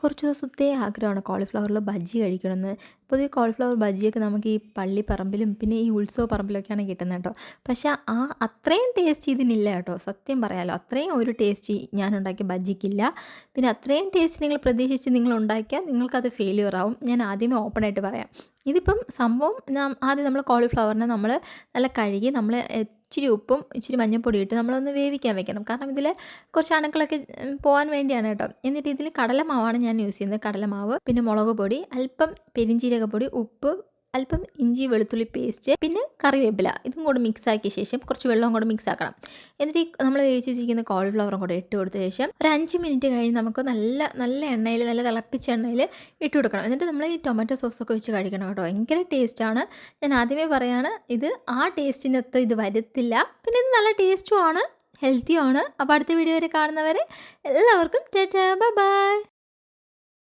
കുറച്ച് ദിവസത്തെ ആഗ്രഹമാണ് കോളിഫ്ലവറിൽ ബജ്ജി കഴിക്കണമെന്ന്. പൊതുവെ കോളിഫ്ലവർ ബജ്ജിയൊക്കെ നമുക്ക് ഈ പള്ളിപ്പറമ്പിലും പിന്നെ ഈ ഉത്സവ പറമ്പിലൊക്കെയാണ് കിട്ടുന്നത് കേട്ടോ. പക്ഷേ അത്രയും ടേസ്റ്റ് ഇതിനില്ല കേട്ടോ. സത്യം പറയാലോ, അത്രയും ഒരു ടേസ്റ്റ് ഞാൻ ഉണ്ടാക്കിയ ബജ്ജിക്കില്ല. പിന്നെ അത്രയും ടേസ്റ്റ് നിങ്ങൾ പ്രതീക്ഷിച്ച് നിങ്ങൾ ഉണ്ടാക്കിയാൽ നിങ്ങൾക്കത് ഫെയിലിയർ ആവും. ഞാൻ ആദ്യമേ ഓപ്പണായിട്ട് പറയാം. ഇതിപ്പം സംഭവം ആദ്യം നമ്മൾ കോളിഫ്ലവറിനെ നമ്മൾ നല്ല കഴുകി നമ്മൾ ഇച്ചിരി ഉപ്പും ഇച്ചിരി മഞ്ഞൾപ്പൊടി ഇട്ട് നമ്മളൊന്ന് വേവിക്കാൻ വെക്കണം. കാരണം ഇതിൽ കുറച്ച് അണുക്കളൊക്കെ പോകാൻ വേണ്ടിയാണ് കേട്ടോ. എന്നിട്ട് ഇതിൽ കടലമാവാണ് ഞാൻ യൂസ് ചെയ്യുന്നത്. കടലമാവ്, പിന്നെ മുളക് പൊടി, അല്പം പെരിഞ്ജീരകപ്പൊടി, ഉപ്പ്, അല്പം ഇഞ്ചി വെളുത്തുള്ളി പേസ്റ്റ്, പിന്നെ കറിവേപ്പില, ഇതും കൂടെ മിക്സ് ആക്കിയ ശേഷം കുറച്ച് വെള്ളവും കൂടെ മിക്സ് ആക്കണം. എന്നിട്ട് നമ്മൾ വേവിച്ച് വെച്ചിരിക്കുന്ന കോളിഫ്ലവറും കൂടെ ഇട്ട് കൊടുത്ത ശേഷം ഒരു 5 മിനിറ്റ് കഴിഞ്ഞ് നമുക്ക് നല്ല നല്ല എണ്ണയിൽ, നല്ല തിളപ്പിച്ച എണ്ണയിൽ ഇട്ട് കൊടുക്കണം. എന്നിട്ട് നമ്മൾ ഈ ടൊമാറ്റോ സോസൊക്കെ വെച്ച് കഴിക്കണം കേട്ടോ. ഭയങ്കര ടേസ്റ്റാണ്. ഞാൻ ആദ്യമേ പറയാണ്, ഇത് ആ ടേസ്റ്റിനൊത്ത് ഇത് വരത്തില്ല. പിന്നെ ഇത് നല്ല ടേസ്റ്റുമാണ്, ഹെൽത്തിയുമാണ്. അപ്പോൾ അടുത്ത വീഡിയോ വരെ കാണുന്നവരെ എല്ലാവർക്കും ടാറ്റാ, ബൈ ബൈ.